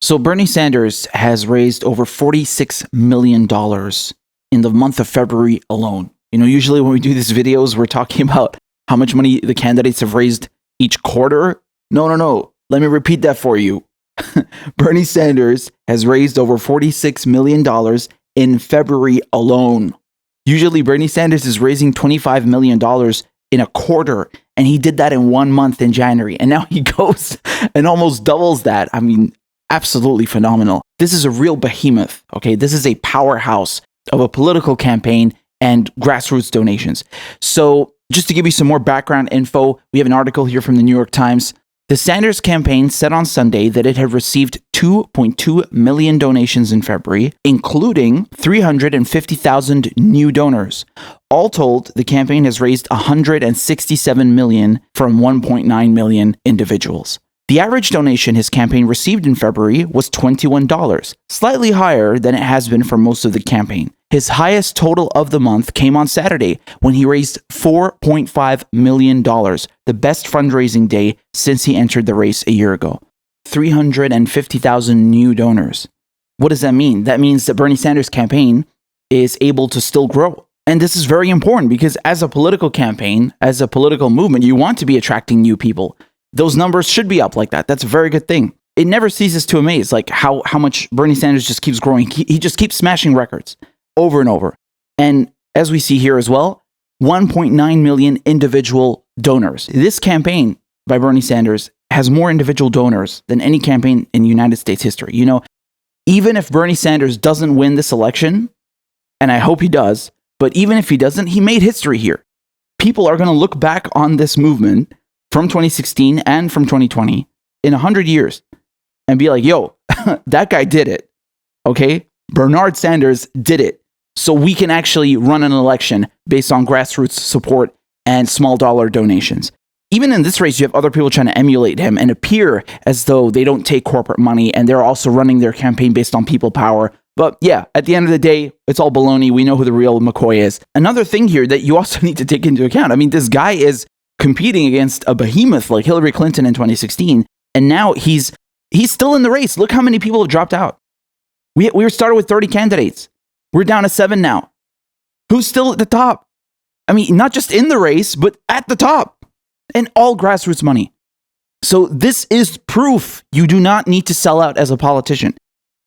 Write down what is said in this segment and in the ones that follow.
So Bernie Sanders has raised over $46 million in the month of February alone. You know, usually when we do these videos, we're talking about how much money the candidates have raised each quarter. No. Let me repeat that for you. Bernie Sanders has raised over $46 million in February alone. Usually Bernie Sanders is raising $25 million in a quarter, and he did that in 1 month in January. And now he goes and almost doubles that. I mean, absolutely phenomenal. This is a real behemoth, okay? This is a powerhouse of a political campaign and grassroots donations. So just to give you some more background info, we have an article here from the New York Times. The Sanders campaign said on Sunday that it had received 2.2 million donations in February, including 350,000 new donors. All told, the campaign has raised 167 million from 1.9 million individuals. The average donation his campaign received in February was $21, slightly higher than it has been for most of the campaign. His highest total of the month came on Saturday when he raised $4.5 million, the best fundraising day since he entered the race a year ago. 350,000 new donors. What does that mean? That means that Bernie Sanders' campaign is able to still grow. And this is very important because as a political campaign, as a political movement, you want to be attracting new people. Those numbers should be up like that. That's a very good thing. It never ceases to amaze, like how much Bernie Sanders just keeps growing. He just keeps smashing records over and over. And as we see here as well, 1.9 million individual donors. This campaign by Bernie Sanders has more individual donors than any campaign in United States history. You know, even if Bernie Sanders doesn't win this election, and I hope he does, but even if he doesn't, he made history here. People are going to look back on this movement from 2016 and from 2020 in 100 years and be like, yo, that guy did it. Okay? Bernard Sanders did it. So we can actually run an election based on grassroots support and small dollar donations. Even in this race, you have other people trying to emulate him and appear as though they don't take corporate money and they're also running their campaign based on people power. But yeah, at the end of the day, it's all baloney. We know who the real McCoy is. Another thing here that you also need to take into account. I mean, this guy is competing against a behemoth like Hillary Clinton in 2016. And now he's still in the race. Look how many people have dropped out. We were started with 30 candidates. We're down to 7 now. Who's still at the top? I mean, not just in the race, but at the top. And all grassroots money. So this is proof you do not need to sell out as a politician.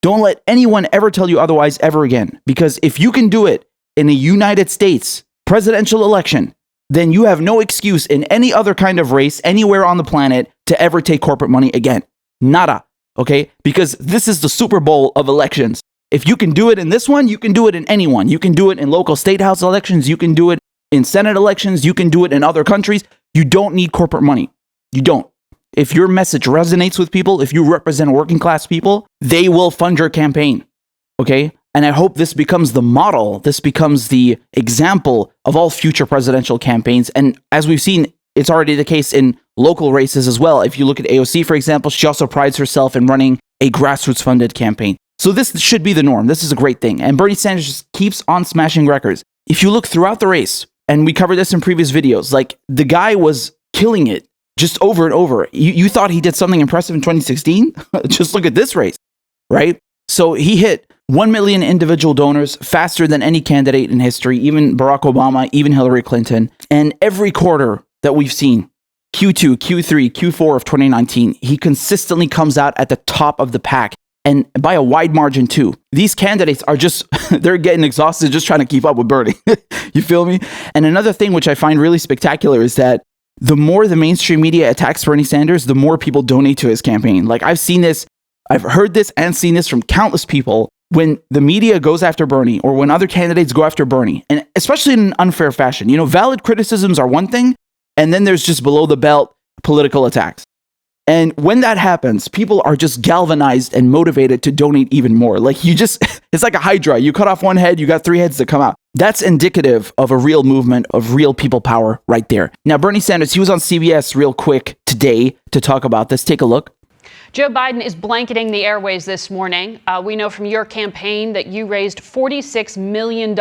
Don't let anyone ever tell you otherwise ever again. Because if you can do it in a United States presidential election, then you have no excuse in any other kind of race anywhere on the planet to ever take corporate money again. Nada. Okay? Because this is the Super Bowl of elections. If you can do it in this one, you can do it in any one. You can do it in local state house elections. You can do it in Senate elections. You can do it in other countries. You don't need corporate money. You don't. If your message resonates with people, if you represent working class people, they will fund your campaign. Okay? And I hope this becomes the model. This becomes the example of all future presidential campaigns. And as we've seen, it's already the case in local races as well. If you look at AOC, for example, she also prides herself in running a grassroots funded campaign. So this should be the norm. This is a great thing. And Bernie Sanders just keeps on smashing records. If you look throughout the race, and we covered this in previous videos, like the guy was killing it just over and over. You thought he did something impressive in 2016? Just look at this race, right? So he hit 1 million individual donors faster than any candidate in history, even Barack Obama, even Hillary Clinton. And every quarter that we've seen, Q2, Q3, Q4 of 2019, he consistently comes out at the top of the pack. And by a wide margin too. These candidates are just, they're getting exhausted just trying to keep up with Bernie. You feel me? And another thing which I find really spectacular is that the more the mainstream media attacks Bernie Sanders, the more people donate to his campaign. Like I've seen this, I've heard this and seen this from countless people. When the media goes after Bernie or when other candidates go after Bernie, and especially in an unfair fashion, you know, valid criticisms are one thing, and then there's just below the belt political attacks. And when that happens, people are just galvanized and motivated to donate even more. Like it's like a hydra. You cut off one head, you got 3 heads that come out. That's indicative of a real movement of real people power right there. Now, Bernie Sanders, he was on CBS real quick today to talk about this. Take a look. Joe Biden is blanketing the airways this morning. We know from your campaign that you raised $46 million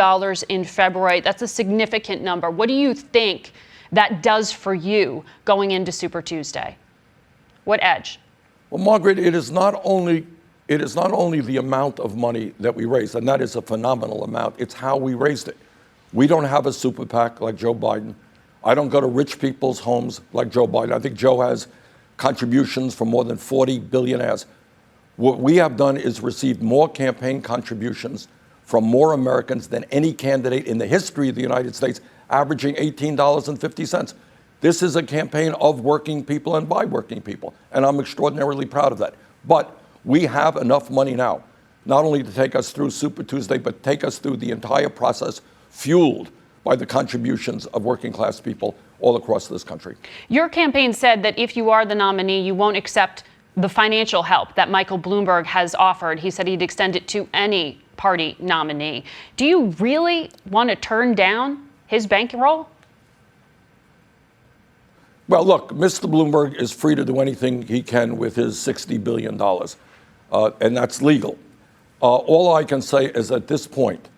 in February. That's a significant number. What do you think that does for you going into Super Tuesday? What edge? Well, Margaret, it is not only it is not only the amount of money that we raised, and that is a phenomenal amount, it's how we raised it. We don't have a super PAC like Joe Biden. I don't go to rich people's homes like Joe Biden. I think Joe has contributions from more than 40 billionaires. What we have done is received more campaign contributions from more Americans than any candidate in the history of the United States, averaging $18.50. This is a campaign of working people and by working people, and I'm extraordinarily proud of that. But we have enough money now, not only to take us through Super Tuesday, but take us through the entire process, fueled by the contributions of working class people all across this country. Your campaign said that if you are the nominee, you won't accept the financial help that Michael Bloomberg has offered. He said he'd extend it to any party nominee. Do you really want to turn down his bankroll? Well, look, Mr. Bloomberg is free to do anything he can with his $60 billion, and that's legal. All I can say is at this point,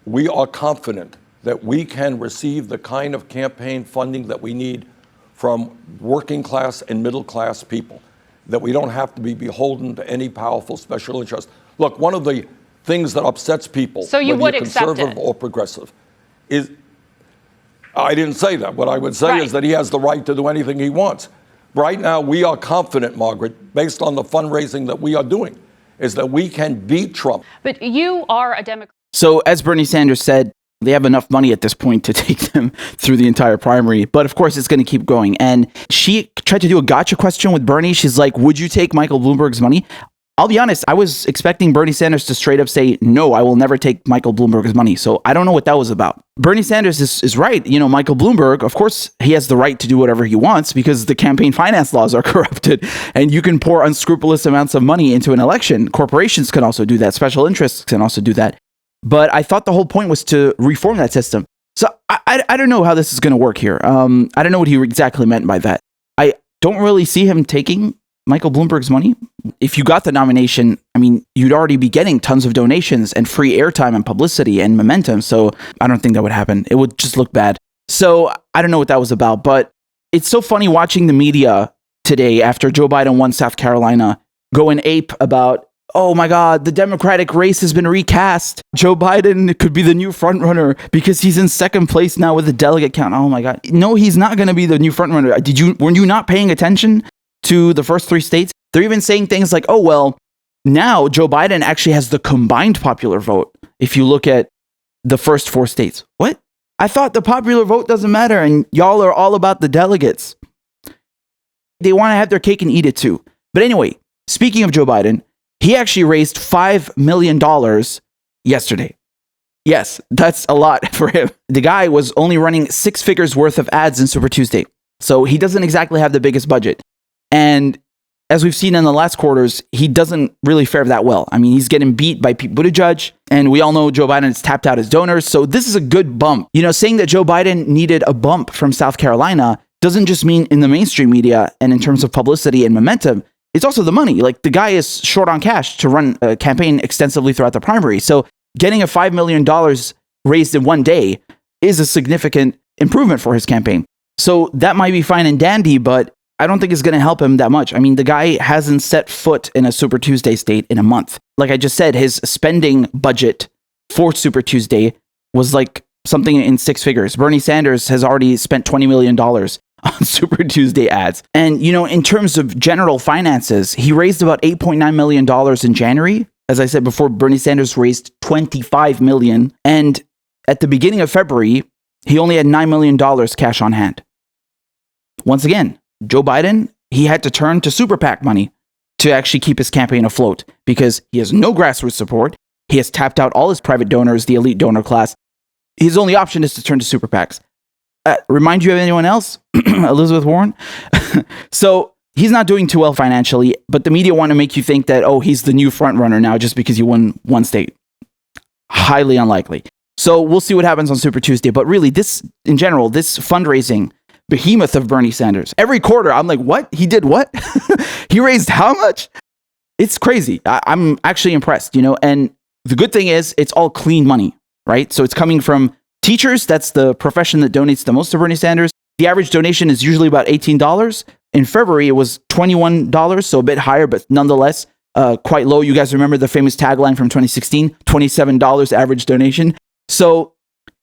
we are confident that we can receive the kind of campaign funding that we need from working class and middle class people, that we don't have to be beholden to any powerful special interest. Look, one of the things that upsets people, so you whether would you're conservative or progressive, is, I didn't say that. What I would say is that he has the right to do anything he wants. Right now, we are confident, Margaret, based on the fundraising that we are doing, is that we can beat Trump. But you are a Democrat. So as Bernie Sanders said, they have enough money at this point to take them through the entire primary. But of course, it's going to keep going. And she tried to do a gotcha question with Bernie. She's like, would you take Michael Bloomberg's money? I'll be honest, I was expecting Bernie Sanders to straight up say, no, I will never take Michael Bloomberg's money. So I don't know what that was about. Bernie Sanders is right. You know, Michael Bloomberg, of course, he has the right to do whatever he wants because the campaign finance laws are corrupted and you can pour unscrupulous amounts of money into an election. Corporations can also do that. Special interests can also do that. But I thought the whole point was to reform that system. So I don't know how this is going to work here. I don't know what he exactly meant by that. I don't really see him taking Michael Bloomberg's money. If you got the nomination, I mean, you'd already be getting tons of donations and free airtime and publicity and momentum. So I don't think that would happen. It would just look bad. So I don't know what that was about. But it's so funny watching the media today after Joe Biden won South Carolina go and ape about, oh my God, the Democratic race has been recast. Joe Biden could be the new frontrunner because he's in second place now with the delegate count. Oh my God. No, he's not going to be the new frontrunner. Were you not paying attention to the first three states? They're even saying things like, oh, well, now Joe Biden actually has the combined popular vote. If you look at the first four states. What? I thought the popular vote doesn't matter and y'all are all about the delegates. They want to have their cake and eat it too. But anyway, speaking of Joe Biden, he actually raised $5 million yesterday. Yes, that's a lot for him. The guy was only running 6 figures worth of ads in Super Tuesday. So he doesn't exactly have the biggest budget. And as we've seen in the last quarters, he doesn't really fare that well. I mean, he's getting beat by Pete Buttigieg, and we all know Joe Biden has tapped out his donors. So this is a good bump. You know, saying that Joe Biden needed a bump from South Carolina doesn't just mean in the mainstream media and in terms of publicity and momentum. It's also the money. Like, the guy is short on cash to run a campaign extensively throughout the primary. So getting a $5 million raised in one day is a significant improvement for his campaign. So that might be fine and dandy, but I don't think it's going to help him that much. I mean, the guy hasn't set foot in a Super Tuesday state in a month. Like I just said, his spending budget for Super Tuesday was like something in 6 figures. Bernie Sanders has already spent $20 million on Super Tuesday ads. And, you know, in terms of general finances, he raised about $8.9 million in January. As I said before, Bernie Sanders raised $25 million. And at the beginning of February, he only had $9 million cash on hand. Once again, Joe Biden, he had to turn to super PAC money to actually keep his campaign afloat because he has no grassroots support. He has tapped out all his private donors, the elite donor class. His only option is to turn to super PACs. Remind you of anyone else? Elizabeth Warren? So he's not doing too well financially, but the media want to make you think that, oh, he's the new front runner now just because he won one state. Highly unlikely. So we'll see what happens on Super Tuesday. But really, this, in general, this fundraising behemoth of Bernie Sanders, every quarter, I'm like, what? He did what? He raised how much? It's crazy. I'm actually impressed, you know, and the good thing is it's all clean money, right? So it's coming from teachers. That's the profession that donates the most to Bernie Sanders. The average donation is usually about $18. In February, it was $21, so a bit higher, but nonetheless, quite low. You guys remember the famous tagline from 2016, $27 average donation. So,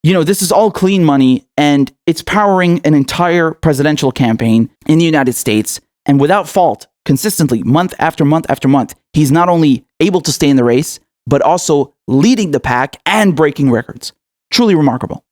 this is all clean money, and it's powering an entire presidential campaign in the United States. And without fault, consistently, month after month after month, he's not only able to stay in the race, but also leading the pack and breaking records. Truly remarkable.